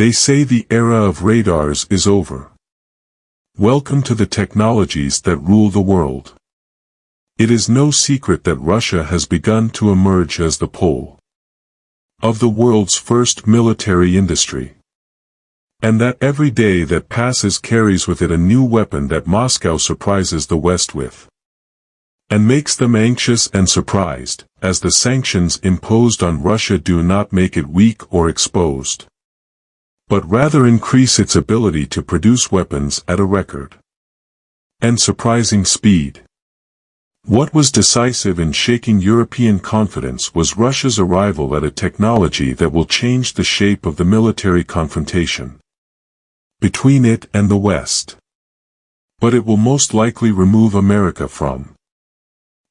They say the era of radars is over. Welcome to the technologies that rule the world. It is no secret that Russia has begun to emerge as the pole of the world's first military industry. And that every day that passes carries with it a new weapon that Moscow surprises the West with, and makes them anxious and surprised, as the sanctions imposed on Russia do not make it weak or exposed, but rather increase its ability to produce weapons at a record and surprising speed. What was decisive in shaking European confidence was Russia's arrival at a technology that will change the shape of the military confrontation between it and the West. But it will most likely remove America from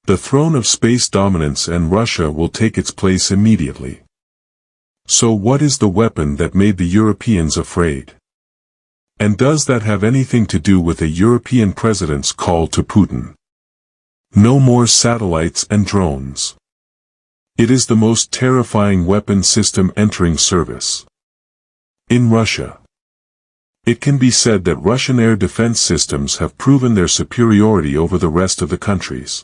the throne of space dominance, and Russia will take its place immediately. So what is the weapon that made the Europeans afraid? And does that have anything to do with a European president's call to Putin? No more satellites and drones. It is the most terrifying weapon system entering service in Russia. It can be said that Russian air defense systems have proven their superiority over the rest of the countries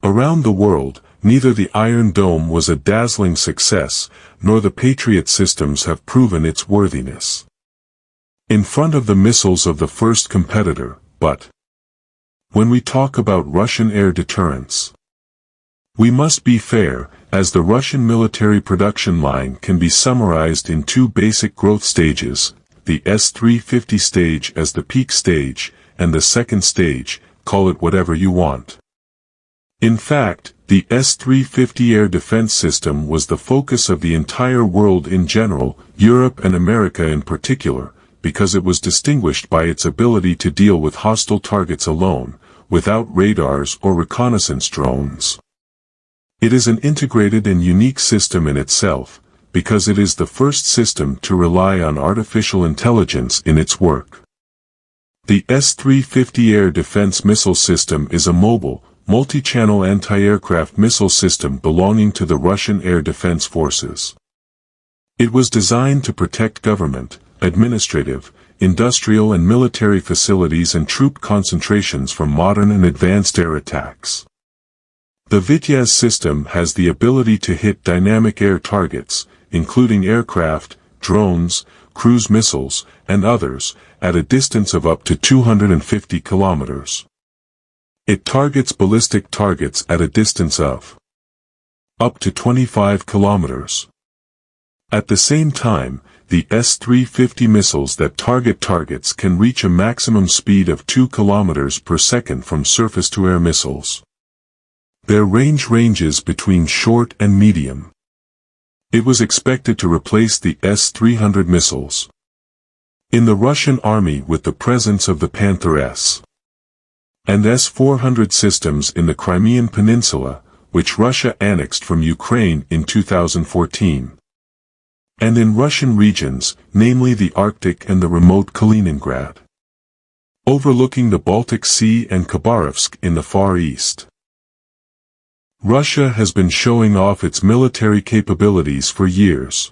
around the world. Neither the Iron Dome was a dazzling success, nor the Patriot systems have proven its worthiness in front of the missiles of the first competitor, but when we talk about Russian air deterrence, we must be fair, as the Russian military production line can be summarized in two basic growth stages, the S-350 stage as the peak stage, and the second stage, call it whatever you want. In fact, the S-350 air defense system was the focus of the entire world in general, Europe and America in particular, because it was distinguished by its ability to deal with hostile targets alone, without radars or reconnaissance drones. It is an integrated and unique system in itself, because it is the first system to rely on artificial intelligence in its work. The S-350 air defense missile system is a mobile, multi-channel anti-aircraft missile system belonging to the Russian Air Defense Forces. It was designed to protect government, administrative, industrial and military facilities and troop concentrations from modern and advanced air attacks. The Vityaz system has the ability to hit dynamic air targets, including aircraft, drones, cruise missiles, and others, at a distance of up to 250 kilometers. It targets ballistic targets at a distance of up to 25 kilometers. At the same time, the S-350 missiles that target targets can reach a maximum speed of 2 kilometers per second from surface-to-air missiles. Their range ranges between short and medium. It was expected to replace the S-300 missiles in the Russian army with the presence of the Panther S and S-400 systems in the Crimean Peninsula, which Russia annexed from Ukraine in 2014. And in Russian regions, namely the Arctic and the remote Kaliningrad, overlooking the Baltic Sea and Khabarovsk in the Far East. Russia has been showing off its military capabilities for years.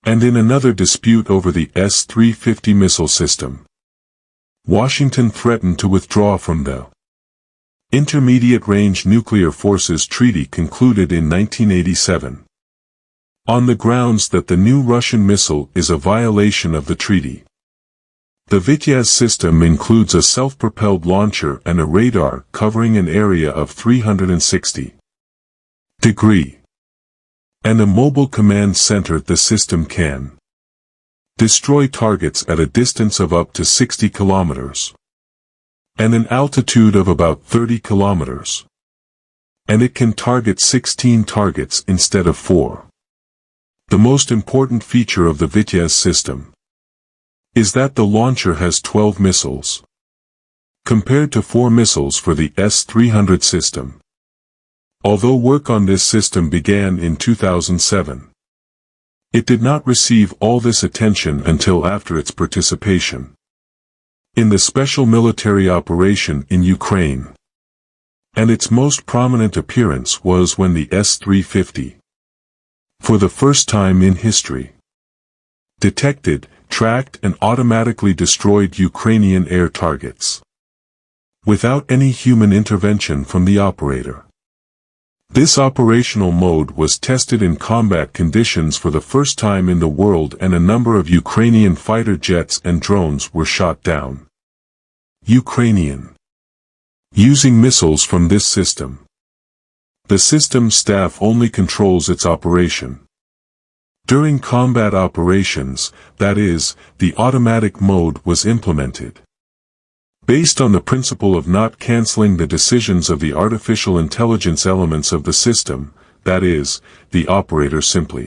And in another dispute over the S-350 missile system, Washington threatened to withdraw from the Intermediate-Range Nuclear Forces Treaty concluded in 1987. On the grounds that the new Russian missile is a violation of the treaty. The Vityaz system includes a self-propelled launcher and a radar covering an area of 360 degrees. And a mobile command center. The system can destroy targets at a distance of up to 60 kilometers and an altitude of about 30 kilometers. And it can target 16 targets instead of 4. The most important feature of the Vityaz system is that the launcher has 12 missiles, compared to 4 missiles for the S-300 system. Although work on this system began in 2007, it did not receive all this attention until after its participation in the special military operation in Ukraine. And its most prominent appearance was when the S-350, for the first time in history, detected, tracked and automatically destroyed Ukrainian air targets, without any human intervention from the operator. This operational mode was tested in combat conditions for the first time in the world, and a number of Ukrainian fighter jets and drones were shot down. Ukrainian. Using missiles from this system. The system's staff only controls its operation. During combat operations, that is, the automatic mode was implemented. Based on the principle of not canceling the decisions of the artificial intelligence elements of the system, that is, the operator simply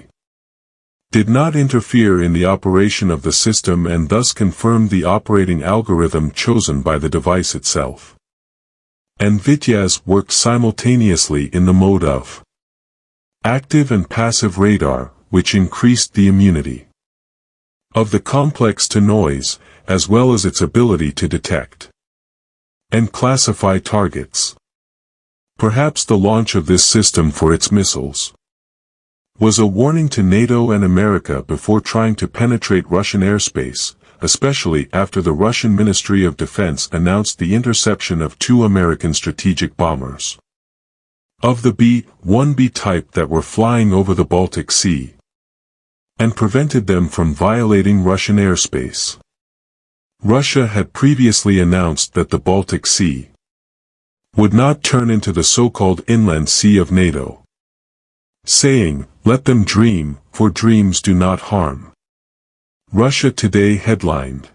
did not interfere in the operation of the system and thus confirmed the operating algorithm chosen by the device itself. And Vityaz worked simultaneously in the mode of active and passive radar, which increased the immunity of the complex to noise, as well as its ability to detect and classify targets. Perhaps the launch of this system for its missiles was a warning to NATO and America before trying to penetrate Russian airspace, especially after the Russian Ministry of Defense announced the interception of 2 American strategic bombers of the B-1B type that were flying over the Baltic Sea, and prevented them from violating Russian airspace. Russia had previously announced that the Baltic Sea would not turn into the so-called inland sea of NATO, saying, "Let them dream, for dreams do not harm." Russia Today headlined.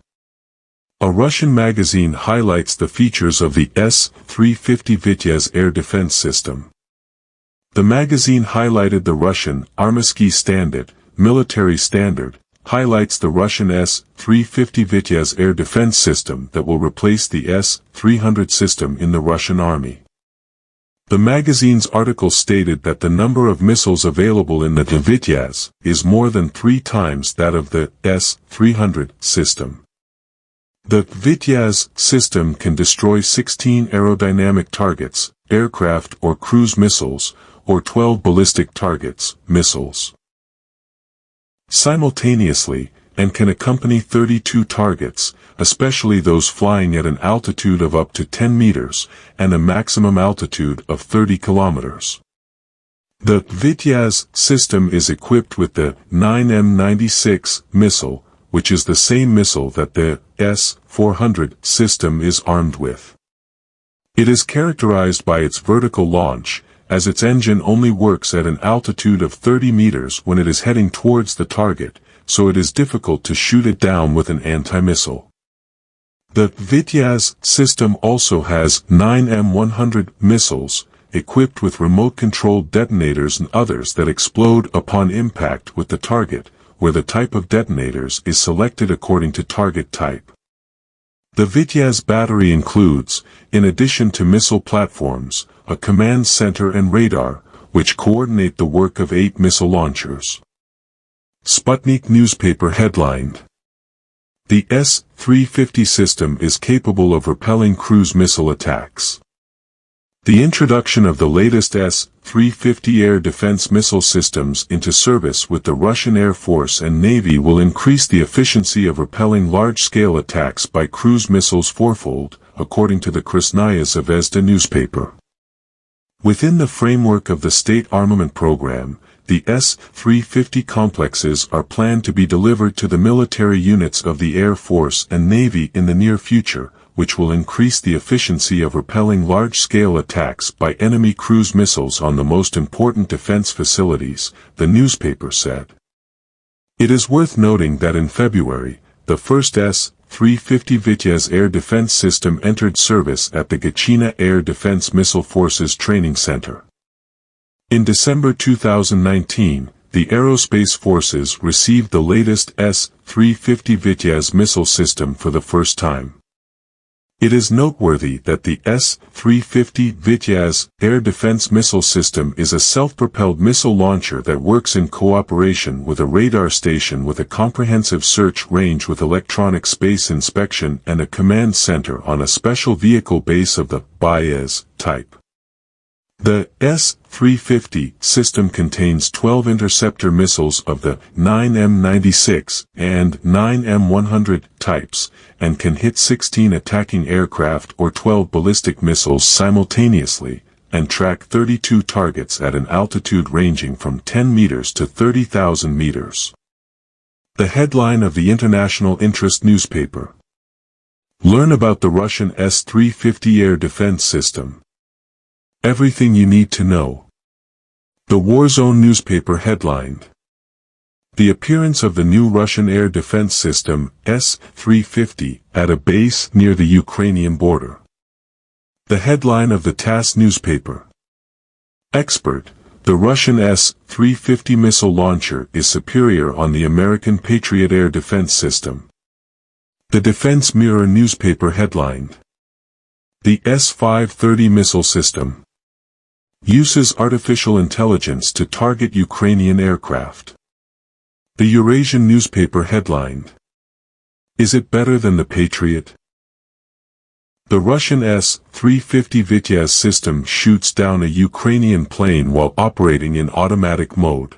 A Russian magazine highlights the features of the S-350 Vityaz air defense system. The magazine highlighted the Russian Armyski Standard, military standard, highlights the Russian S-350 Vityaz air defense system that will replace the S-300 system in the Russian army. The magazine's article stated that the number of missiles available in the Vityaz is more than 3 times that of the S-300 system. The Vityaz system can destroy 16 aerodynamic targets, aircraft or cruise missiles, or 12 ballistic targets, missiles, simultaneously, and can accompany 32 targets, especially those flying at an altitude of up to 10 meters, and a maximum altitude of 30 kilometers. The Vityaz system is equipped with the 9M96 missile, which is the same missile that the S-400 system is armed with. It is characterized by its vertical launch, as its engine only works at an altitude of 30 meters when it is heading towards the target, so it is difficult to shoot it down with an anti-missile. The Vityaz system also has 9M100 missiles, equipped with remote-controlled detonators and others that explode upon impact with the target, where the type of detonators is selected according to target type. The Vityaz battery includes, in addition to missile platforms, a command center and radar, which coordinate the work of 8 missile launchers. Sputnik newspaper headlined. The S-350 system is capable of repelling cruise missile attacks. The introduction of the latest S-350 air defense missile systems into service with the Russian Air Force and Navy will increase the efficiency of repelling large-scale attacks by cruise missiles fourfold, according to the Krasnaya Zvezda newspaper. Within the framework of the state armament program, the S-350 complexes are planned to be delivered to the military units of the Air Force and Navy in the near future, which will increase the efficiency of repelling large-scale attacks by enemy cruise missiles on the most important defense facilities, the newspaper said. It is worth noting that in February, the first S-350 Vityaz air defense system entered service at the Gachina Air Defense Missile Forces Training Center. In December 2019, the Aerospace Forces received the latest S-350 Vityaz missile system for the first time. It is noteworthy that the S-350 Vityaz air defense missile system is a self-propelled missile launcher that works in cooperation with a radar station with a comprehensive search range with electronic space inspection and a command center on a special vehicle base of the Vityaz type. The S-350 system contains 12 interceptor missiles of the 9M96 and 9M100 types, and can hit 16 attacking aircraft or 12 ballistic missiles simultaneously, and track 32 targets at an altitude ranging from 10 meters to 30,000 meters. The headline of the international interest newspaper. Learn about the Russian S-350 air defense system. Everything you need to know. The Warzone newspaper headlined. The appearance of the new Russian air defense system, S-350, at a base near the Ukrainian border. The headline of the TASS newspaper. Expert, the Russian S-350 missile launcher is superior on the American Patriot air defense system. The Defense Mirror newspaper headlined. The S-530 missile system uses artificial intelligence to target Ukrainian aircraft. The Eurasian newspaper headlined. Is it better than the Patriot? The Russian S-350 Vityaz system shoots down a Ukrainian plane while operating in automatic mode.